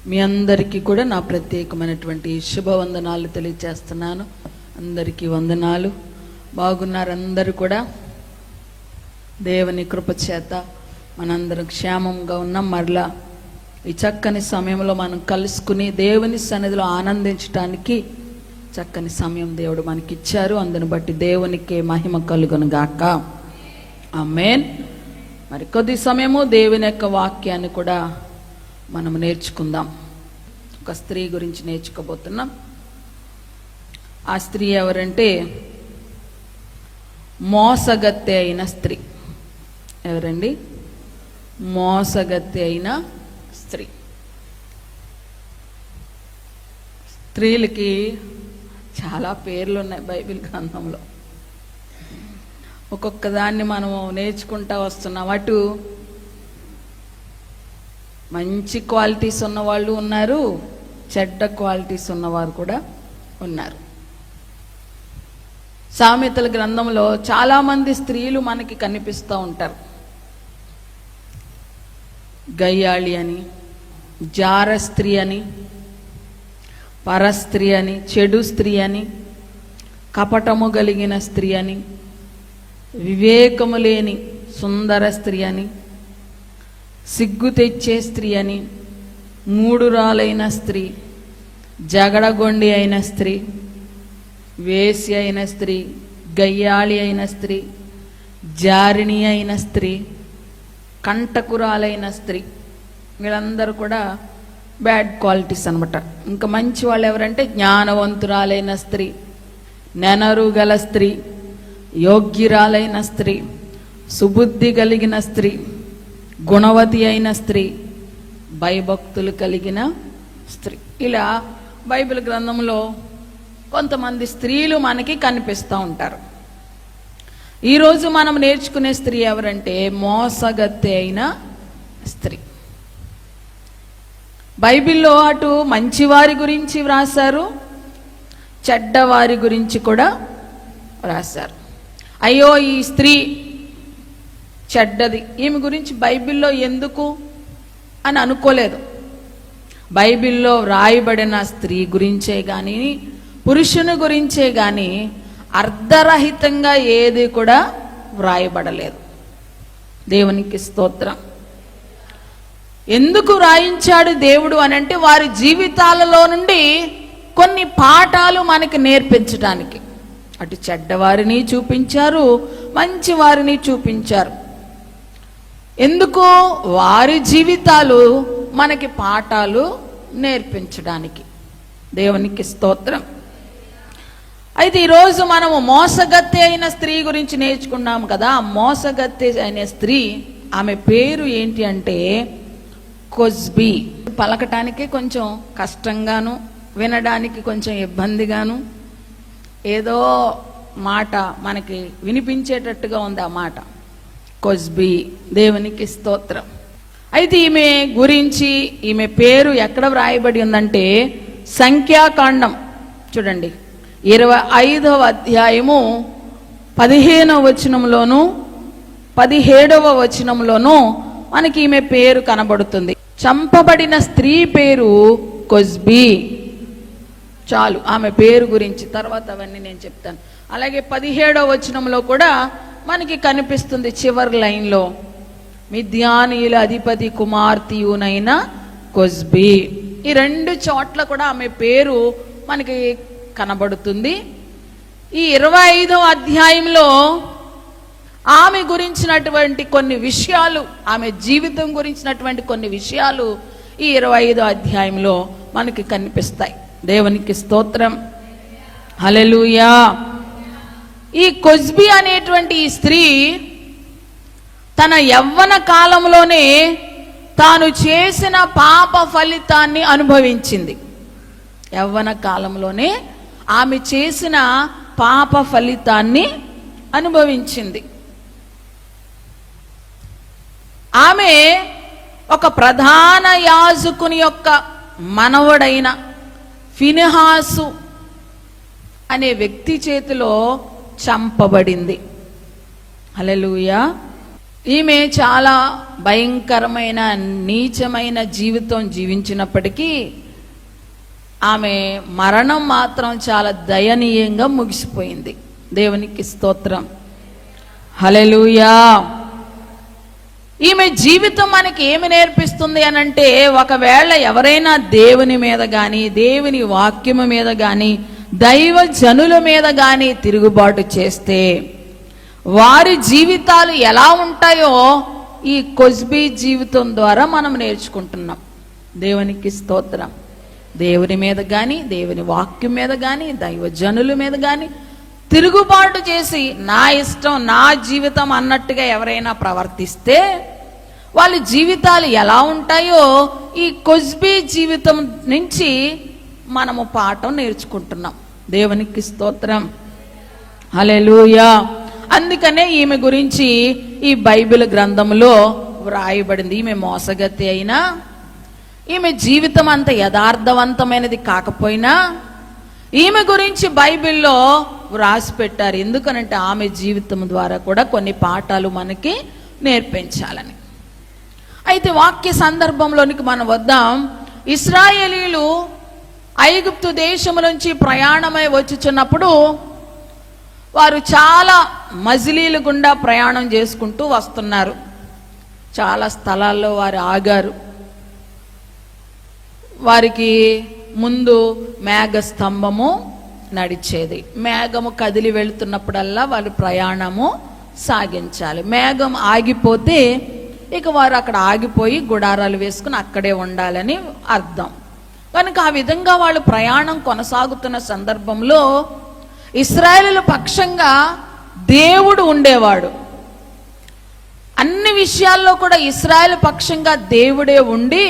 మీ అందరికీ కూడా నా ప్రత్యేకమైనటువంటి శుభవందనాలు తెలియజేస్తున్నాను. అందరికీ వందనాలు. బాగున్నారు అందరూ కూడా? దేవుని కృపచేత మనందరం క్షేమంగా ఉన్నాం. మరలా ఈ చక్కని సమయంలో మనం కలుసుకుని దేవుని సన్నిధిలో ఆనందించడానికి చక్కని సమయం దేవుడు మనకి ఇచ్చారు. అందుని బట్టి దేవునికి మహిమ కలుగును గాక. ఆమేన్. మరి కొద్ది సమయము దేవుని యొక్క వాక్యాన్ని కూడా మనం నేర్చుకుందాం. ఒక స్త్రీ గురించి నేర్చుకోబోతున్నాం. ఆ స్త్రీ ఎవరంటే మోసగత్తె అయిన స్త్రీ. ఎవరండి? మోసగత్తె అయిన స్త్రీ. స్త్రీలకి చాలా పేర్లు ఉన్నాయి బైబిల్ గ్రంథంలో. ఒక్కొక్క దాన్ని మనం నేర్చుకుంటా వస్తున్నాం. అటు మంచి క్వాలిటీస్ ఉన్నవాళ్ళు ఉన్నారు, చెడ్డ క్వాలిటీస్ ఉన్నవారు కూడా ఉన్నారు. సామెతల గ్రంథంలో చాలామంది స్త్రీలు మనకి కనిపిస్తూ ఉంటారు. గయ్యాళి అని, జార స్త్రీ అని, పరస్త్రీ అని, చెడు స్త్రీ అని, కపటము కలిగిన స్త్రీ అని, వివేకము లేని సుందర స్త్రీ అని, సిగ్గు తెచ్చే స్త్రీ అని, మూడురాలైన స్త్రీ, జగడగొండి అయిన స్త్రీ, వేశ్య అయిన స్త్రీ, గయ్యాళి అయిన స్త్రీ, జారిణి అయిన స్త్రీ, కంటకురాలైన స్త్రీ, వీళ్ళందరూ కూడా బ్యాడ్ క్వాలిటీస్ అనమాట. ఇంకా మంచి వాళ్ళు ఎవరంటే జ్ఞానవంతురాలైన స్త్రీ, నెనరు గల స్త్రీ, యోగ్యురాలైన స్త్రీ, సుబుద్ధి కలిగిన స్త్రీ, గుణవతి అయిన స్త్రీ, భయభక్తులు కలిగిన స్త్రీ. ఇలా బైబిల్ గ్రంథంలో కొంతమంది స్త్రీలు మనకి కనిపిస్తూ ఉంటారు. ఈరోజు మనం నేర్చుకునే స్త్రీ ఎవరంటే మోసగత్తె అయిన స్త్రీ. బైబిల్లో అటు మంచివారి గురించి వ్రాసారు, చెడ్డవారి గురించి కూడా వ్రాసారు. అయ్యో ఈ స్త్రీ చెడ్డది, ఈమె గురించి బైబిల్లో ఎందుకు అని అనుకోలేదు. బైబిల్లో వ్రాయబడిన స్త్రీ గురించే కానీ పురుషుని గురించే కానీ అర్ధరహితంగా ఏది కూడా వ్రాయబడలేదు. దేవునికి స్తోత్రం. ఎందుకు వ్రాయించాడు దేవుడు అని అంటే వారి జీవితాలలో నుండి కొన్ని పాఠాలు మనకి నేర్పించడానికి. అటు చెడ్డవారిని చూపించారు, మంచి వారిని చూపించారు. ఎందుకు? వారి జీవితాలు మనకి పాఠాలు నేర్పించడానికి. దేవునికి స్తోత్రం. అయితే ఈరోజు మనము మోసగత్తె అయిన స్త్రీ గురించి నేర్చుకున్నాము కదా. ఆ మోసగత్తె అయిన స్త్రీ, ఆమె పేరు ఏంటి అంటే కొజ్బీ. పలకటానికి కొంచెం కష్టంగాను, వినడానికి కొంచెం ఇబ్బందిగాను, ఏదో మాట మనకి వినిపించేటట్టుగా ఉంది ఆ మాట, కొజ్బీ. దేవునికి స్తోత్రం. అయితే ఈమె గురించి, ఈమె పేరు ఎక్కడ వ్రాయబడి ఉందంటే సంఖ్యాకాండం చూడండి 25వ అధ్యాయము 15వ వచనంలోను 17వ వచనంలోను మనకి ఈమె పేరు కనబడుతుంది. చంపబడిన స్త్రీ పేరు కొజ్బీ. చాలు ఆమె పేరు గురించి, తర్వాత అవన్నీ నేను చెప్తాను. అలాగే 17వ వచనంలో కూడా మనకి కనిపిస్తుంది చివరి లైన్లో, మిద్యానీయుల అధిపతి కుమార్తెయునైన కొజ్బీ. ఈ రెండు చోట్ల కూడా ఆమె పేరు మనకి కనబడుతుంది. ఈ 25వ అధ్యాయంలో ఆమె గురించినటువంటి కొన్ని విషయాలు, ఆమె జీవితం గురించినటువంటి కొన్ని విషయాలు ఈ 25వ అధ్యాయంలో మనకి కనిపిస్తాయి. దేవునికి స్తోత్రం. హల్లెలూయా. ఈ కొజ్బీ అనేటువంటి ఈ స్త్రీ తన యవ్వన కాలంలోనే తాను చేసిన పాప ఫలితాన్ని అనుభవించింది. యవ్వన కాలంలోనే ఆమె చేసిన పాప ఫలితాన్ని అనుభవించింది. ఆమె ఒక ప్రధాన యాజకుని యొక్క మనవడైన ఫినెహాసు అనే వ్యక్తి చేతిలో చంపబడింది. హల్లెలూయా. ఈమె చాలా భయంకరమైన నీచమైన జీవితం జీవించినప్పటికీ ఆమె మరణం మాత్రం చాలా దయనీయంగా ముగిసిపోయింది. దేవునికి స్తోత్రం, హల్లెలూయా. ఈమె జీవితం మనకి ఏమి నేర్పిస్తుంది అనంటే, ఒకవేళ ఎవరైనా దేవుని మీద కానీ, దేవుని వాక్యము మీద కానీ, దైవ జనుల మీద కానీ తిరుగుబాటు చేస్తే వారి జీవితాలు ఎలా ఉంటాయో ఈ కొజ్బీ జీవితం ద్వారా మనం నేర్చుకుంటున్నాం. దేవునికి స్తోత్రం. దేవుని మీద కానీ, దేవుని వాక్యం మీద కానీ, దైవ జనుల మీద కానీ తిరుగుబాటు చేసి నా ఇష్టం నా జీవితం అన్నట్టుగా ఎవరైనా ప్రవర్తిస్తే వాళ్ళ జీవితాలు ఎలా ఉంటాయో ఈ కొజ్బీ జీవితం నుంచి మనము పాఠం నేర్చుకుంటున్నాం. దేవునికి స్తోత్రం, హల్లెలూయా. అందుకనే ఈమె గురించి ఈ బైబిల్ గ్రంథంలో వ్రాయబడింది. ఈమె మోసగతి అయినా, ఈమె జీవితం అంత యథార్థవంతమైనది కాకపోయినా ఈమె గురించి బైబిల్లో వ్రాసి పెట్టారు. ఎందుకనంటే ఆమె జీవితం ద్వారా కూడా కొన్ని పాఠాలు మనకి నేర్పించాలని. అయితే వాక్య సందర్భంలోనికి మనం వద్దాం. ఇశ్రాయేలీలు ఐగుప్తు దేశము నుంచి ప్రయాణమై వచ్చుచున్నప్పుడు వారు చాలా మజిలీల గుండా ప్రయాణం చేసుకుంటూ వస్తున్నారు. చాలా స్థలాల్లో వారు ఆగారు. వారికి ముందు మేఘ స్తంభము నడిచేది. మేఘము కదిలి వెళుతున్నప్పుడల్లా వాళ్ళు ప్రయాణము సాగించాలి. మేఘం ఆగిపోతే ఇక వారు అక్కడ ఆగిపోయి గుడారాలు వేసుకుని అక్కడే ఉండాలని అర్థం. కనుక ఆ విధంగా వాళ్ళు ప్రయాణం కొనసాగుతున్న సందర్భంలో ఇశ్రాయేలు పక్షంగా దేవుడు ఉండేవాడు. అన్ని విషయాల్లో కూడా ఇశ్రాయేలు పక్షంగా దేవుడే ఉండి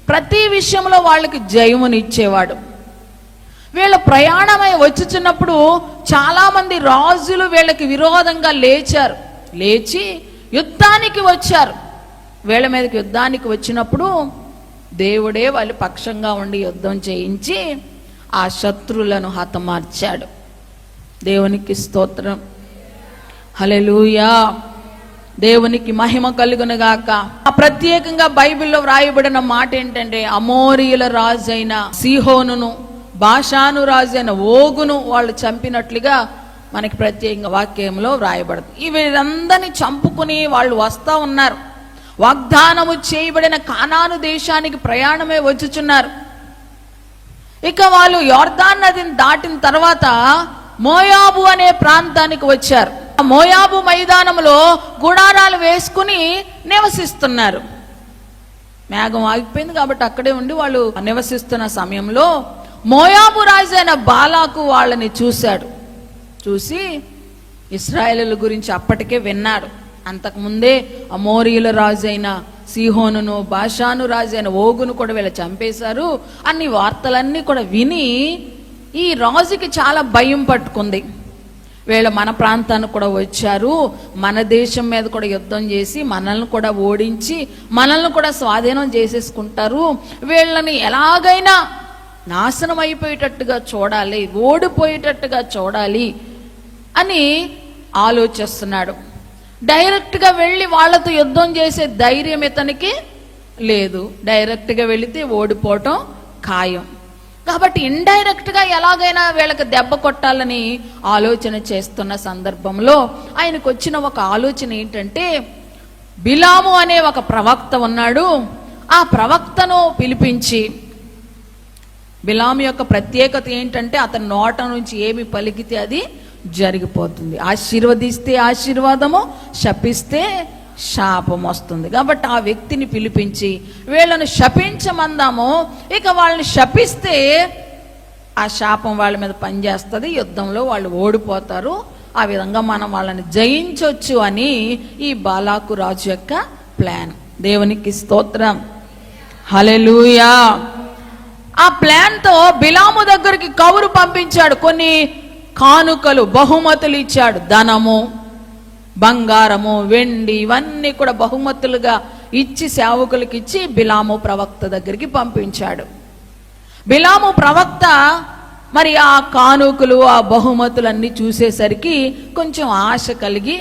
ప్రతి విషయంలో వాళ్ళకి జయమునిచ్చేవాడు. వీళ్ళ ప్రయాణమై వచ్చుచున్నప్పుడు చాలా మంది రాజులు వీళ్ళకి విరోధంగా లేచి యుద్ధానికి వచ్చారు. వీళ్ళ మీదకి యుద్ధానికి వచ్చినప్పుడు దేవుడే వాళ్ళ పక్షంగా ఉండి యుద్ధం చేయించి ఆ శత్రువులను హతమార్చాడు. దేవునికి స్తోత్రం, హల్లెలూయా. దేవునికి మహిమ కలుగునుగాక. ప్రత్యేకంగా బైబిల్లో వ్రాయబడిన మాట ఏంటంటే, అమోరీయుల రాజైన సీహోనును, బాషాను రాజైన ఓగును వాళ్ళు చంపినట్లుగా మనకి ప్రత్యేకంగా వాక్యంలో వ్రాయబడుతుంది. వీరందరినీ చంపుకుని వాళ్ళు వస్తా ఉన్నారు. వాగ్దానము చేయబడిన కానాను దేశానికి ప్రయాణమే వచ్చుచున్నారు. ఇక వాళ్ళు యోర్దాన్ నదిని దాటిన తర్వాత మోయాబు అనే ప్రాంతానికి వచ్చారు. మోయాబు మైదానంలో గుడారాలు వేసుకుని నివసిస్తున్నారు. మేఘం ఆగిపోయింది కాబట్టి అక్కడే ఉండి వాళ్ళు నివసిస్తున్న సమయంలో మోయాబు రాజైన బాలాకు వాళ్ళని చూసి ఇశ్రాయేలుల గురించి అప్పటికే విన్నాడు. అంతకుముందే అమోరీయుల రాజైన సీహోనును, బాషాను రాజైన ఓగును కూడా వీళ్ళు చంపేశారు అన్ని వార్తలన్నీ కూడా విని ఈ రాజుకి చాలా భయం పట్టుకుంది. వీళ్ళు మన ప్రాంతానికి కూడా వచ్చారు, మన దేశం మీద కూడా యుద్ధం చేసి మనల్ని కూడా ఓడించి మనల్ని కూడా స్వాధీనం చేసేసుకుంటారు, వీళ్ళని ఎలాగైనా నాశనం అయిపోయేటట్టుగా చూడాలి, ఓడిపోయేటట్టుగా చూడాలి అని ఆలోచిస్తున్నాడు. డైరెక్ట్గా వెళ్ళి వాళ్ళతో యుద్ధం చేసే ధైర్యం ఇతనికి లేదు. డైరెక్ట్గా వెళితే ఓడిపోవటం ఖాయం. కాబట్టి ఇండైరెక్ట్గా ఎలాగైనా వీళ్ళకి దెబ్బ కొట్టాలని ఆలోచన చేస్తున్న సందర్భంలో ఆయనకు వచ్చిన ఒక ఆలోచన ఏంటంటే, బిలాము అనే ఒక ప్రవక్త ఉన్నాడు, ఆ ప్రవక్తను పిలిపించి, బిలాము యొక్క ప్రత్యేకత ఏంటంటే అతని నోట నుంచి ఏమి పలికితే అది జరిగిపోతుంది. ఆశీర్వదిస్తే ఆశీర్వాదము, శపిస్తే శాపం వస్తుంది. కాబట్టి ఆ వ్యక్తిని పిలిపించి వీళ్ళను శపించమందాము. ఇక వాళ్ళని శపిస్తే ఆ శాపం వాళ్ళ మీద పనిచేస్తుంది, యుద్ధంలో వాళ్ళు ఓడిపోతారు, ఆ విధంగా మనం వాళ్ళని జయించవచ్చు అని ఈ బాలాకు రాజు యొక్క ప్లాన్. దేవునికి స్తోత్రం, హల్లెలూయా. ఆ ప్లాన్తో బిలాము దగ్గరికి కౌరు పంపించాడు. కొన్ని కానుకలు, బహుమతులు ఇచ్చాడు. ధనము, బంగారము, వెండి ఇవన్నీ కూడా బహుమతులుగా ఇచ్చి సేవకులకి ఇచ్చి బిలాము ప్రవక్త దగ్గరికి పంపించాడు. బిలాము ప్రవక్త మరి ఆ కానుకలు, ఆ బహుమతులన్నీ చూసేసరికి కొంచెం ఆశ కలిగి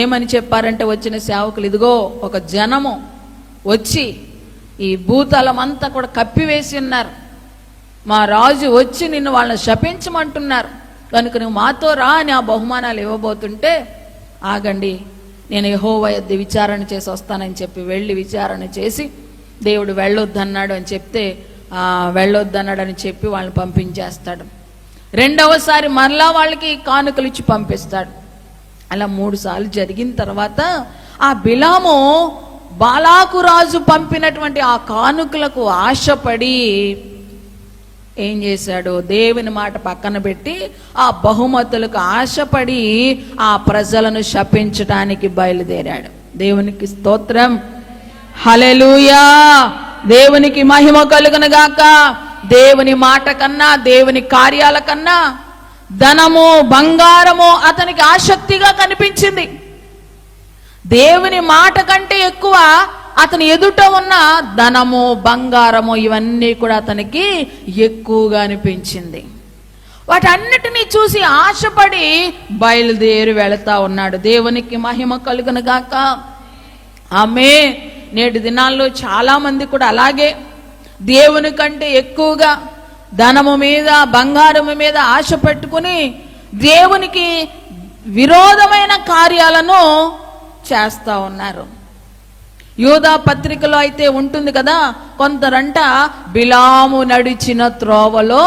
ఏమని చెప్పారంటే వచ్చిన సేవకులు, ఇదిగో ఒక జనము వచ్చి ఈ భూతలం అంతా కూడా కప్పివేసి ఉన్నారు, మా రాజు వచ్చి నిన్ను వాళ్ళని శపించమంటున్నారు, కనుక నువ్వు మాతో రా అని ఆ బహుమానాలు ఇవ్వబోతుంటే, ఆగండి నేను యెహోవా యొద్ద విచారణ చేసి వస్తానని చెప్పి వెళ్ళి విచారణ చేసి దేవుడు వెళ్ళొద్దన్నాడు అని చెప్తే వెళ్ళొద్దన్నాడని చెప్పి వాళ్ళని పంపించేస్తాడు. రెండవసారి మరలా వాళ్ళకి కానుకలు ఇచ్చి పంపిస్తాడు. అలా 3 సార్లు జరిగిన తర్వాత ఆ బిలాము బాలాకు రాజు పంపినటువంటి ఆ కానుకలకు ఆశపడి ఏం చేశాడు, దేవుని మాట పక్కన పెట్టి ఆ బహుమతులకు ఆశపడి ఆ ప్రజలను శపించడానికి బయలుదేరాడు. దేవునికి స్తోత్రం, హల్లెలూయా, దేవునికి మహిమ కలుగును గాక. దేవుని మాట కన్నా, దేవుని కార్యాల కన్నా ధనము బంగారము అతనికి ఆసక్తిగా కనిపించింది. దేవుని మాట కంటే ఎక్కువ అతని ఎదుట ఉన్న ధనము బంగారము ఇవన్నీ కూడా అతనికి ఎక్కువగా అనిపించింది. వాటన్నిటినీ చూసి ఆశపడి బయలుదేరి వెళతా ఉన్నాడు. దేవునికి మహిమ కలుగును గాక. ఆమేన్. నేటి దినాల్లో చాలా మంది కూడా అలాగే దేవుని కంటే ఎక్కువగా ధనము మీద బంగారము మీద ఆశ పెట్టుకుని దేవునికి విరోధమైన కార్యాలను చేస్తా ఉన్నారు. యూదా పత్రికలో అయితే ఉంటుంది కదా, కొందరంట బిలాము నడిచిన త్రోవలో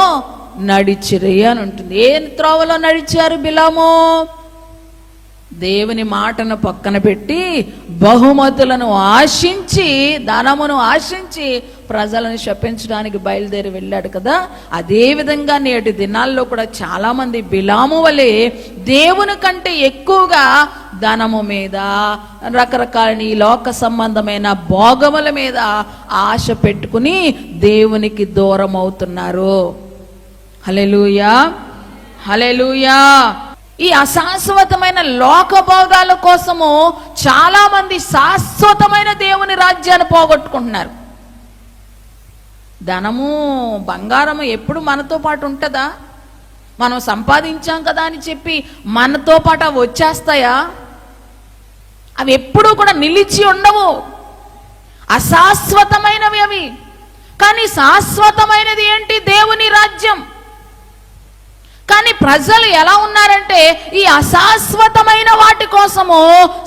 నడిచిరి అని ఉంటుంది. ఏ త్రోవలో నడిచారు బిలాము? దేవుని మాటను పక్కన పెట్టి బహుమతులను ఆశించి, ధనమును ఆశించి ప్రజలను శపించడానికి బయలుదేరి వెళ్ళాడు కదా. అదే విధంగా నేటి దినాల్లో కూడా చాలా మంది బిలాము వలె దేవుని కంటే ఎక్కువగా ధనము మీద, రకరకాల ఈ లోక సంబంధమైన భోగముల మీద ఆశ పెట్టుకుని దేవునికి దూరం అవుతున్నారు. హల్లెలూయా, హల్లెలూయా. ఈ అశాశ్వతమైన లోక భోగాల కోసము చాలా మంది శాశ్వతమైన దేవుని రాజ్యాన్ని పోగొట్టుకుంటున్నారు. ధనము బంగారము ఎప్పుడు మనతో పాటు ఉంటుందా? మనం సంపాదించాం కదా అని చెప్పి మనతో పాటు అవి వచ్చేస్తాయా? అవి ఎప్పుడూ కూడా నిలిచి ఉండవు, అశాశ్వతమైనవి అవి. కానీ శాశ్వతమైనది ఏంటి? దేవుని రాజ్యం. కానీ ప్రజలు ఎలా ఉన్నారంటే ఈ అశాశ్వతమైన వాటి కోసము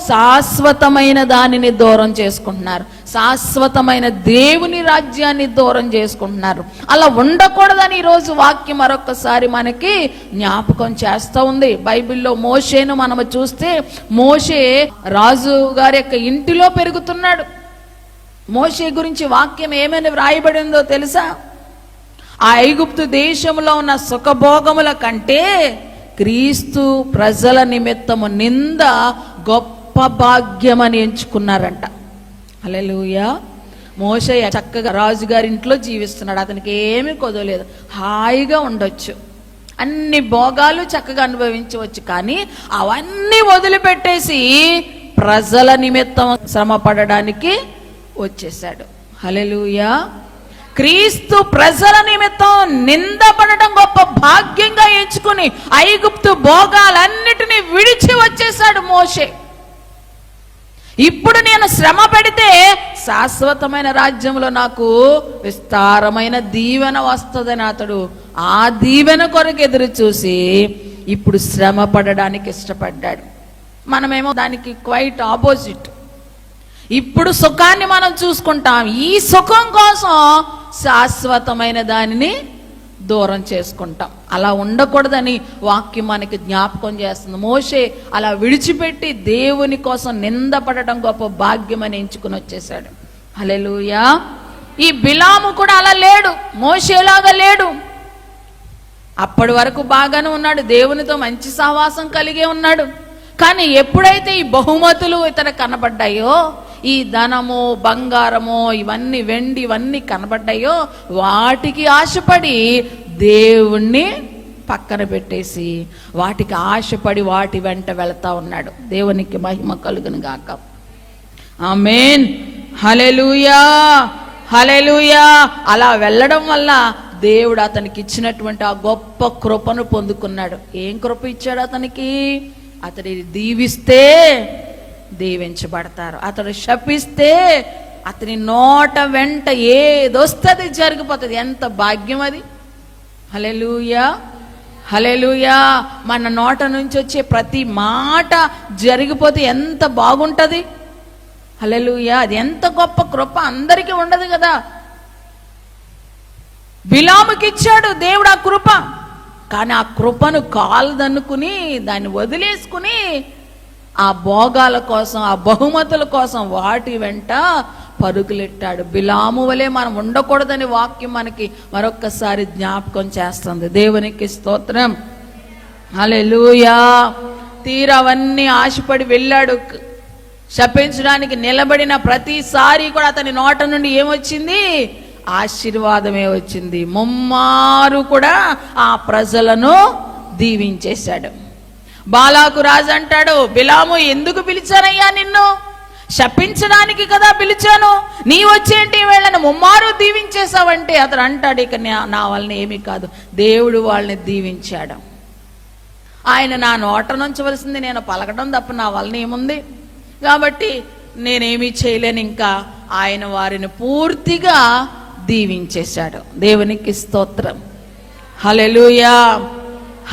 శాశ్వతమైన దానిని దూరం చేసుకుంటున్నారు, శాశ్వతమైన దేవుని రాజ్యాన్ని దూరం చేసుకుంటున్నారు. అలా ఉండకూడదని ఈరోజు వాక్యం మరొకసారి మనకి జ్ఞాపకం చేస్తూ ఉంది. బైబిల్లో మోషేను మనము చూస్తే, మోషే రాజు గారి యొక్క ఇంటిలో పెరుగుతున్నాడు. మోషే గురించి వాక్యం ఏమైనా వ్రాయబడిందో తెలుసా? ఆ ఐగుప్తు దేశంలో ఉన్న సుఖభోగముల కంటే క్రీస్తు ప్రజల నిమిత్తము నింద గొప్ప భాగ్యమని ఎంచుకున్నారంట. హల్లెలూయా. మోషే చక్కగా రాజుగారి ఇంట్లో జీవిస్తున్నాడు, అతనికి ఏమీ కొదవలేదు, హాయిగా ఉండొచ్చు, అన్ని భోగాలు చక్కగా అనుభవించవచ్చు. కానీ అవన్నీ వదిలిపెట్టేసి ప్రజల నిమిత్తం శ్రమ పడడానికి వచ్చేసాడు. హల్లెలూయా. క్రీస్తు ప్రజల నిమిత్తం నిందపడటం గొప్ప భాగ్యంగా ఎంచుకుని ఐగుప్తు భోగాలన్నిటినీ విడిచి వచ్చేసాడు మోషే. ఇప్పుడు నేను శ్రమ పెడితే శాశ్వతమైన రాజ్యంలో నాకు విస్తారమైన దీవెన వస్తుందని అతడు ఆ దీవెన కొరకు ఎదురు చూసి ఇప్పుడు శ్రమ పడడానికి ఇష్టపడ్డాడు. మనమేమో దానికి క్వైట్ ఆపోజిట్. ఇప్పుడు సుఖాన్ని మనం చూసుకుంటాం, ఈ సుఖం కోసం శాశ్వతమైన దానిని దూరం చేసుకుంటాం. అలా ఉండకూడదని వాక్యం మనకి జ్ఞాపకం చేస్తుంది. మోషే అలా విడిచిపెట్టి దేవుని కోసం నిందపడటం గొప్ప భాగ్యమని ఎంచుకుని వచ్చేసాడు. హల్లెలూయా. ఈ బిలాము కూడా అలా లేడు, మోషేలాగా లేడు. అప్పటి వరకు బాగానే ఉన్నాడు, దేవునితో మంచి సహవాసం కలిగే ఉన్నాడు. కానీ ఎప్పుడైతే ఈ బహుమతులు ఇతను కనబడ్డాయో, ఈ ధనము బంగారము ఇవన్నీ వెండి ఇవన్నీ కనబడ్డాయో, వాటికి ఆశపడి దేవుణ్ణి పక్కన పెట్టేసి వాటికి ఆశపడి వాటి వెంట వెళతా ఉన్నాడు. దేవునికి మహిమ కలుగును గాక. ఆమేన్. హల్లెలూయా, హల్లెలూయా. అలా వెళ్ళడం వల్ల దేవుడు అతనికి ఇచ్చినటువంటి ఆ గొప్ప కృపను పొందుకున్నాడు. ఏం కృప ఇచ్చాడు అతనికి? అతడిని దీవిస్తే దీవించబడతారు, అతడు శపిస్తే అతని నోట వెంట ఏదొస్తుంది జరిగిపోతుంది. ఎంత భాగ్యం అది! హల్లెలూయా, హల్లెలూయా. మన నోట నుంచి వచ్చే ప్రతి మాట జరిగిపోతే ఎంత బాగుంటుంది! హల్లెలూయా. అది ఎంత గొప్ప కృప! అందరికీ ఉండదు కదా. బిలాముకి ఇచ్చాడు దేవుడు ఆ కృప, కానీ ఆ కృపను కాలుదన్నుకుని దాన్ని వదిలేసుకుని ఆ భోగాల కోసం, ఆ బహుమతుల కోసం వాటి వెంట పరుగులెట్టాడు. బిలాము వలె మనం ఉండకూడదని వాక్యం మనకి మరొక్కసారి జ్ఞాపకం చేస్తుంది. దేవునికి స్తోత్రం, హల్లెలూయా. తీరా అవన్నీ ఆశపడి వెళ్ళాడు. శపించడానికి నిలబడిన ప్రతిసారి కూడా అతని నోట నుండి ఏమొచ్చింది? ఆశీర్వాదమే వచ్చింది. ముమ్మారు కూడా ఆ ప్రజలను దీవించేశాడు. బాలాకు రాజు అంటాడు, బిలాము ఎందుకు పిలిచానయ్యా నిన్ను? శపించడానికి కదా పిలిచాను, నీ వచ్చేంటి వీళ్ళని ముమ్మారు దీవించేశావంటే. అతడు అంటాడు, ఇక నా వలన ఏమీ కాదు, దేవుడు వాళ్ళని దీవించాడు. ఆయన నా నోట నుంచవలసింది నేను పలకడం తప్ప నా వలన ఏముంది, కాబట్టి నేనేమీ చేయలేను. ఇంకా ఆయన వారిని పూర్తిగా దీవించేశాడు. దేవునికి స్తోత్రం, హల్లెలూయా,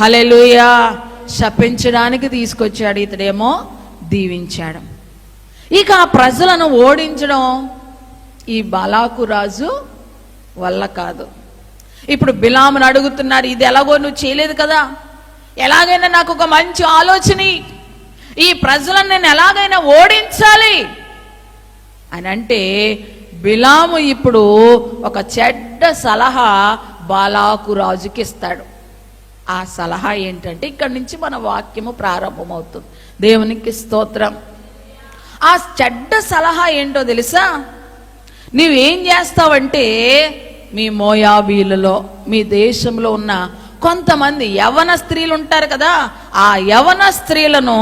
హల్లెలూయా. శపించడానికి తీసుకొచ్చాడు, ఇతడేమో దీవించాడు. ఇక ఆ ప్రజలను ఓడించడం ఈ బాలాకు రాజు వల్ల కాదు. ఇప్పుడు బిలామును అడుగుతున్నారు, ఇది ఎలాగో నువ్వు చేయలేదు కదా, ఎలాగైనా నాకు ఒక మంచి ఆలోచన, ఈ ప్రజలను నేను ఎలాగైనా ఓడించాలి అని అంటే, బిలాము ఇప్పుడు ఒక చెడ్డ సలహా బాలాకు రాజుకి ఇస్తాడు. ఆ సలహా ఏంటంటే, ఇక్కడి నుంచి మన వాక్యము ప్రారంభమవుతుంది. దేవునికి స్తోత్రం. ఆ చెడ్డ సలహా ఏంటో తెలుసా? నువ్వేం చేస్తావంటే, మీ మోయాబీలలో, మీ దేశంలో ఉన్న కొంతమంది యవన స్త్రీలు ఉంటారు కదా, ఆ యవన స్త్రీలను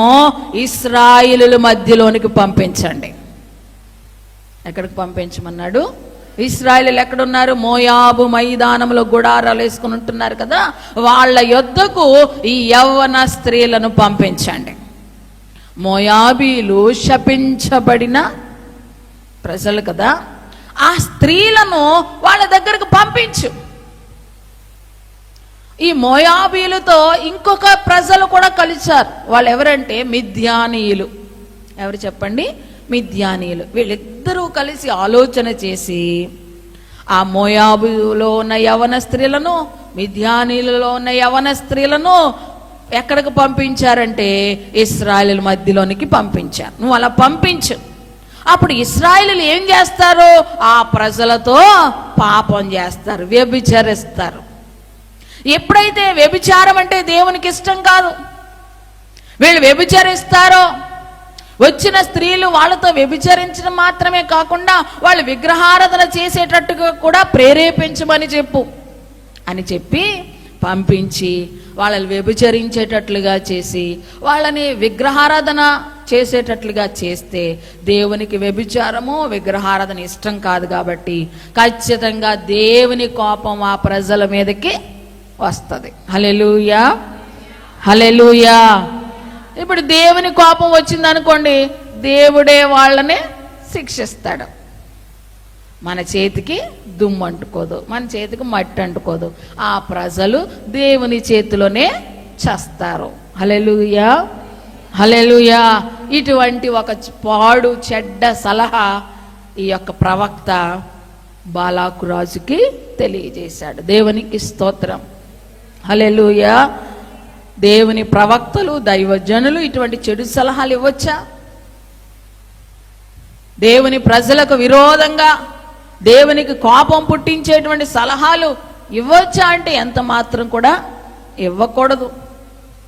ఇశ్రాయేలుల మధ్యలోనికి పంపించండి. ఎక్కడికి పంపించమన్నాడు? ఇశ్రాయేలు ఎక్కడున్నారు? మోయాబు మైదానంలో గుడారాలు వేసుకుని ఉంటున్నారు కదా, వాళ్ళ యొద్దకు ఈ యవ్వన స్త్రీలను పంపించండి. మోయాబీలు శపించబడిన ప్రజలు కదా, ఆ స్త్రీలను వాళ్ళ దగ్గరకు పంపించు. ఈ మోయాబీలతో ఇంకొక ప్రజలు కూడా కలిశారు. వాళ్ళు ఎవరంటే మిద్యానీయులు. ఎవరు చెప్పండి? మిద్యానీయులు. వీళ్ళిద్దరూ కలిసి ఆలోచన చేసి ఆ మోయాబులో ఉన్న యవన స్త్రీలను, మిద్యానీయులలో ఉన్న యవన స్త్రీలను ఎక్కడికి పంపించారంటే ఇశ్రాయేలు మధ్యలోనికి పంపించారు. నువ్వు అలా పంపించు. అప్పుడు ఇశ్రాయేలు ఏం చేస్తారు? ఆ ప్రజలతో పాపం చేస్తారు, వ్యభిచరిస్తారు. ఎప్పుడైతే వ్యభిచారం అంటే దేవునికి ఇష్టం కాదు, వీళ్ళు వ్యభిచరిస్తారో, వచ్చిన స్త్రీలు వాళ్ళతో వ్యభిచరించడం మాత్రమే కాకుండా వాళ్ళు విగ్రహారాధన చేసేటట్టుగా కూడా ప్రేరేపించమని చెప్పు అని చెప్పి పంపించి వాళ్ళని వ్యభిచరించేటట్లుగా చేసి వాళ్ళని విగ్రహారాధన చేసేటట్లుగా చేస్తే, దేవునికి వ్యభిచారము విగ్రహారాధన ఇష్టం కాదు కాబట్టి ఖచ్చితంగా దేవుని కోపం ఆ ప్రజల మీదకి వస్తుంది. హల్లెలూయా, హల్లెలూయా. ఇప్పుడు దేవుని కోపం వచ్చింది అనుకోండి, దేవుడే వాళ్ళని శిక్షిస్తాడు. మన చేతికి దుమ్ము అంటుకోదు, మన చేతికి మట్టి అంటుకోదు. ఆ ప్రజలు దేవుని చేతిలోనే చస్తారు. హల్లెలూయా, హల్లెలూయా. ఇటువంటి ఒక పాడు చెడ్డ సలహా ఈ యొక్క ప్రవక్త బాలాకు రాజుకి తెలియజేశాడు. దేవునికి స్తోత్రం, హల్లెలూయా. దేవుని ప్రవక్తలు, దైవజనులు ఇటువంటి చెడు సలహాలు ఇవ్వచ్చా? దేవుని ప్రజలకు విరోధంగా దేవునికి కోపం పుట్టించేటువంటి సలహాలు ఇవ్వచ్చా అంటే ఎంత మాత్రం కూడా ఇవ్వకూడదు.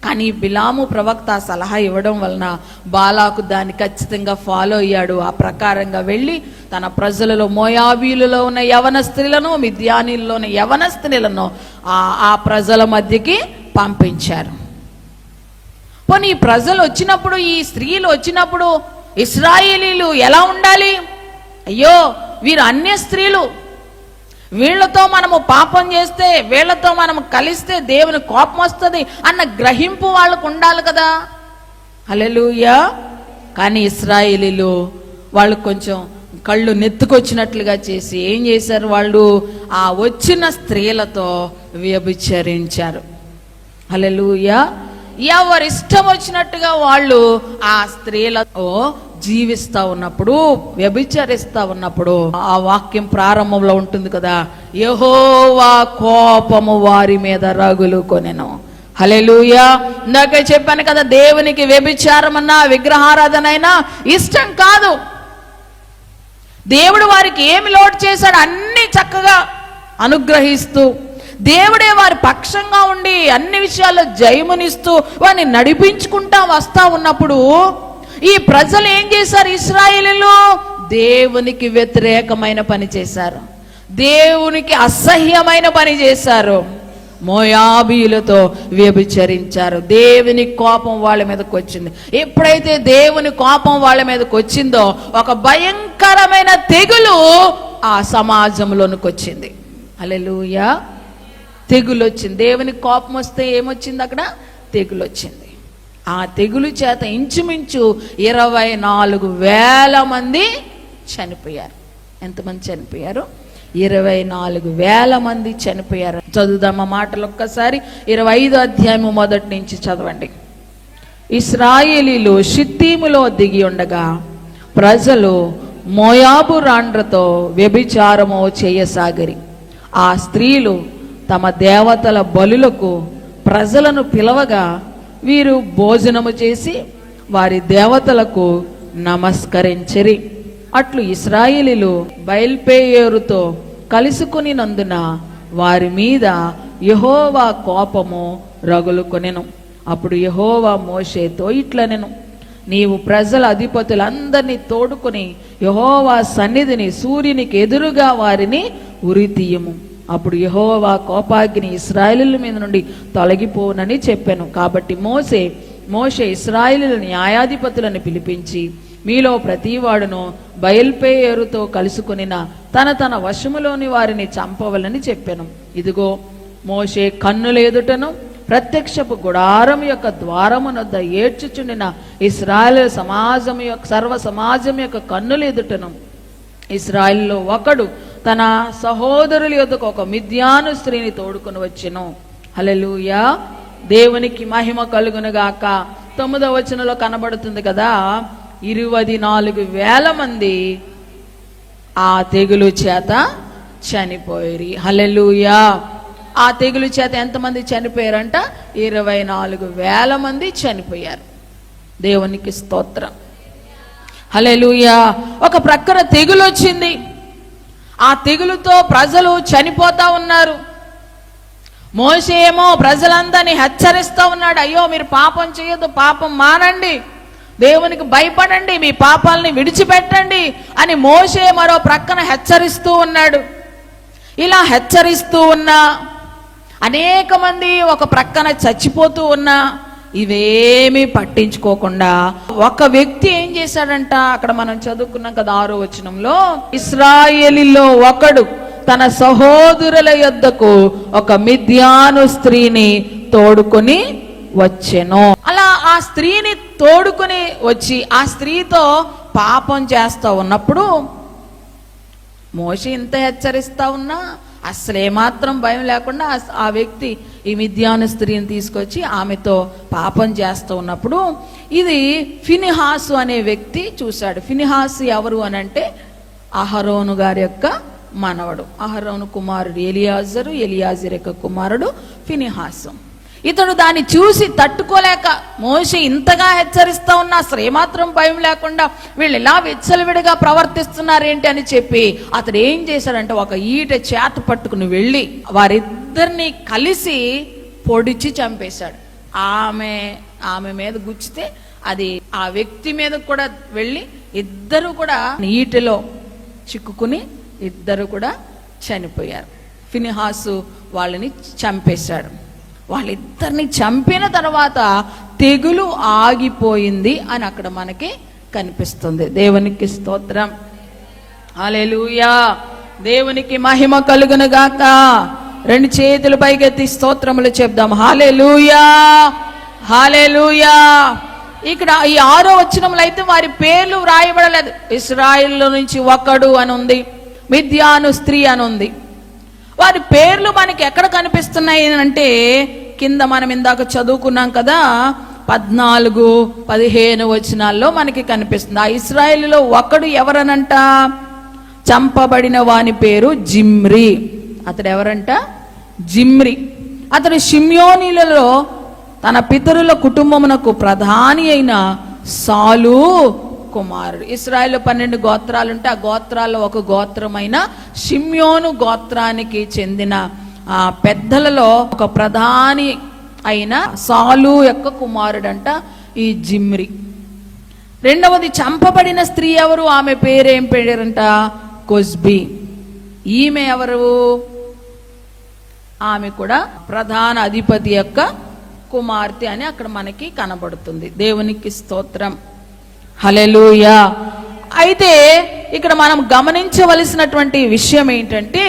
కానీ బిలాము ప్రవక్త ఆ సలహా ఇవ్వడం వలన బాలాకు దాన్ని ఖచ్చితంగా ఫాలో అయ్యాడు. ఆ ప్రకారంగా వెళ్ళి తన ప్రజలలో మోయాబీలలో ఉన్న యవన స్త్రీలను, మిద్యానీలలో ఉన్న యవన స్త్రీలను ఆ ప్రజల మధ్యకి పంపించారు. పోనీ ఈ ప్రజలు వచ్చినప్పుడు, ఈ స్త్రీలు వచ్చినప్పుడు ఇశ్రాయేలీలు ఎలా ఉండాలి? అయ్యో వీరు అన్య స్త్రీలు, వీళ్లతో మనము పాపం చేస్తే, వీళ్లతో మనము కలిస్తే దేవుని కోపం వస్తుంది అన్న గ్రహింపు వాళ్ళకు ఉండాలి కదా. హల్లెలూయా. కానీ ఇశ్రాయేలీలు వాళ్ళు కొంచెం కళ్ళు నెత్తుకొచ్చినట్లుగా చేసి ఏం చేశారు, వాళ్ళు ఆ వచ్చిన స్త్రీలతో వ్యభిచరించారు. హల్లెలూయా. ఎవరు ఇష్టం వచ్చినట్టుగా వాళ్ళు ఆ స్త్రీలతో జీవిస్తా ఉన్నప్పుడు, వ్యభిచరిస్తా ఉన్నప్పుడు, ఆ వాక్యం ప్రారంభంలో ఉంటుంది కదా, యెహోవా కోపము వారి మీద రగులుకొనెను. హల్లెలూయా. ఇందాక చెప్పాను కదా, దేవునికి వ్యభిచారం అన్నా విగ్రహారాధన అయినా ఇష్టం కాదు. దేవుడు వారికి ఏమి లోటు చేశాడు, అన్ని చక్కగా అనుగ్రహిస్తూ, దేవుడే వారి పక్షంగా ఉండి అన్ని విషయాల్లో జయమునిస్తూ వారిని నడిపించుకుంటా వస్తా ఉన్నప్పుడు ఈ ప్రజలు ఏం చేశారు, ఇశ్రాయేలీయులు దేవునికి వ్యతిరేకమైన పని చేశారు, దేవునికి అసహ్యమైన పని చేశారు. మోయాబీయులతో వ్యభిచరించారు. దేవుని కోపం వాళ్ళ మీదకి వచ్చింది. ఎప్పుడైతే దేవుని కోపం వాళ్ళ మీదకి వచ్చిందో ఒక భయంకరమైన తెగులు ఆ సమాజంలోనికి వచ్చింది. హల్లెలూయా. తెగులు వచ్చింది. దేవుని కోపం వస్తే ఏమొచ్చింది, అక్కడ తెగులు వచ్చింది. ఆ తెగులు చేత ఇంచుమించు 24,000 మంది చనిపోయారు. ఎంతమంది చనిపోయారు? 24,000 మంది చనిపోయారు. చదువుదామా మాటలు ఒక్కసారి. 25వ అధ్యాయము మొదటి నుంచి చదవండి. ఇశ్రాయేలీలు షిత్తీములో దిగి ఉండగా ప్రజలు మోయాబు రాండ్రతో వ్యభిచారము చేయసాగిరి. ఆ స్త్రీలు తమ దేవతల బలులకు ప్రజలను పిలవగా వీరు భోజనము చేసి వారి దేవతలకు నమస్కరించిరి. అట్లు ఇశ్రాయేలీలు బయల్పెయోరుతో కలుసుకొనినందున వారి మీద యెహోవా కోపము రగులుకొనెను. అప్పుడు యెహోవా మోషేతో ఇట్లనెను, నీవు ప్రజల అధిపతులందరినీ తోడుకొని యెహోవా సన్నిధిని సూర్యునికి ఎదురుగా వారిని ఉరితీయము. అప్పుడు యెహోవా కోపాగ్ని ఇశ్రాయేలీయుల మీద నుండి తొలగిపోనని చెప్పాను. కాబట్టి మోషే ఇశ్రాయేలీయుల న్యాయాధిపతులను పిలిపించి, మీలో ప్రతివాడును బయల్పెయోరుతో కలుసుకొనిన తన వశములోని వారిని చంపవలని చెప్పాను. ఇదిగో మోషే కన్నుల ఎదుటను ప్రత్యక్షపు గుడారం యొక్క ద్వారమునొద్ద ఏడ్చుచుండిన ఇశ్రాయేలు సమాజం యొక్క సర్వ సమాజం యొక్క కన్నుల ఎదుటను ఇశ్రాయేలులో ఒకడు తన సహోదరుల యొద్దకు ఒక మిద్యాను స్త్రీని తోడుకొని వచ్చెను. హల్లెలూయా. దేవునికి మహిమ కలుగునుగాక. 9వ వచనంలో కనబడుతుంది కదా, 24,000 మంది ఆ తెగులు చేత చనిపోయారు. హల్లెలూయా. ఆ తెగులు చేత ఎంతమంది చనిపోయారంట? 24,000 మంది చనిపోయారు. దేవునికి స్తోత్రం. హల్లెలూయా. ఒక ప్రక్కన తెగులు వచ్చింది. ఆ తెగులుతో ప్రజలు చనిపోతా ఉన్నారు. మోషే ఏమో ప్రజలందరినీ హెచ్చరిస్తూ ఉన్నాడు, అయ్యో మీరు పాపం చేయొద్దు, పాపం మానండి, దేవునికి భయపడండి, మీ పాపాలని విడిచిపెట్టండి అని మోషే మరో ప్రక్కన హెచ్చరిస్తూ ఉన్నాడు. ఇలా హెచ్చరిస్తూ ఉన్నా అనేక మంది ఒక ప్రక్కన చచ్చిపోతూ ఉన్నా ఇవేమీ పట్టించుకోకుండా ఒక వ్యక్తి ఏం చేశాడంట, అక్కడ మనం చదువుకున్నాం కదా 6వ వచనంలో, ఇశ్రాయేలీలో ఒకడు తన సహోదరుల యొద్దకు ఒక మిద్యాను స్త్రీని తోడుకొని వచ్చెను. అలా ఆ స్త్రీని తోడుకొని వచ్చి ఆ స్త్రీతో పాపం చేస్తా ఉన్నప్పుడు మోషే ఇంత హెచ్చరిస్తా ఉన్నా అసలు ఏమాత్రం భయం లేకుండా ఆ వ్యక్తి ఈ మిద్యాను స్త్రీని తీసుకొచ్చి ఆమెతో పాపం చేస్తూ ఉన్నప్పుడు ఇది ఫినిహాసు అనే వ్యక్తి చూశాడు. ఫినిహాసు ఎవరు అని అంటే అహరోను గారి యొక్క మనవడు. అహరోను కుమారుడు ఎలియాజరు, ఎలియాజరు యొక్క కుమారుడు ఫినిహాసు. ఇతడు దాన్ని చూసి తట్టుకోలేక మోషే ఇంతగా హెచ్చరిస్తా ఉన్నా అసలు ఏమాత్రం భయం లేకుండా వీళ్ళు ఇలా విచ్చలవిడిగా ప్రవర్తిస్తున్నారేంటి అని చెప్పి అతడు ఏం చేశాడంటే ఒక ఈట చేత పట్టుకుని వెళ్ళి వారిద్దరిని కలిసి పొడిచి చంపేశాడు. ఆమె మీద గుచ్చితే అది ఆ వ్యక్తి మీద కూడా వెళ్ళి ఇద్దరు కూడా ఈటలో చిక్కుకుని ఇద్దరు కూడా చనిపోయారు. ఫినిహాసు వాళ్ళని చంపేశాడు. వాళ్ళిద్దరిని చంపిన తర్వాత తెగులు ఆగిపోయింది అని అక్కడ మనకి కనిపిస్తుంది. దేవునికి స్తోత్రం. హల్లెలూయా. దేవునికి మహిమ కలుగును గాక. 2 చేతులు పైకెత్తి స్తోత్రములు చెప్దాం. హల్లెలూయా, హల్లెలూయా. ఇక్కడ ఈ 6వ వచనంలో అయితే వారి పేర్లు వ్రాయబడలేదు. ఇశ్రాయేలు నుంచి ఒకడు అని ఉంది, మిద్యాను స్త్రీ అని ఉంది. వారి పేర్లు మనకి ఎక్కడ కనిపిస్తున్నాయి అంటే కింద మనం ఇందాక చదువుకున్నాం కదా, 14-15 వచనాల్లో మనకి కనిపిస్తుంది. ఆ ఇశ్రాయేలులో ఒకడు ఎవరనంట? చంపబడిన వాని పేరు జిమ్రీ. అతడు ఎవరంట? జిమ్రీ. అతడు షిమ్యోనీలలో తన పితరుల కుటుంబమునకు ప్రధాని అయిన సాలు కుమారుడు. ఇశ్రాయేలు 12 గోత్రాలు ఉంటే ఆ గోత్రాల్లో ఒక గోత్రమైన షిమ్యోను గోత్రానికి చెందిన ఆ పెద్దలలో ఒక ప్రధాని అయిన సాలు యొక్క కుమారుడంట ఈ జిమ్రీ. రెండవది చంపబడిన స్త్రీ ఎవరు? ఆమె పేరేం పేరంట? కొజ్బి. ఈమె ఎవరు? ఆమె కూడా ప్రధాన అధిపతి యొక్క కుమార్తె అని అక్కడ మనకి కనబడుతుంది. దేవునికి స్తోత్రం, హల్లెలూయా. అయితే ఇక్కడ మనం గమనించవలసినటువంటి విషయం ఏంటంటే,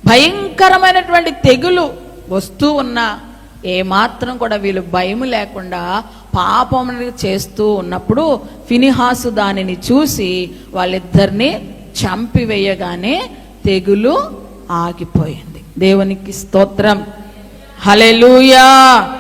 భయంకరమైనటువంటి తెగులు వస్తూ ఉన్నా ఏమాత్రం కూడా వీళ్ళు భయం లేకుండా పాపం చేస్తూ ఉన్నప్పుడు ఫినిహాసు దానిని చూసి వాళ్ళిద్దరిని చంపివేయగానే తెగులు ఆగిపోయింది. దేవునికి స్తోత్రం, హల్లెలూయా.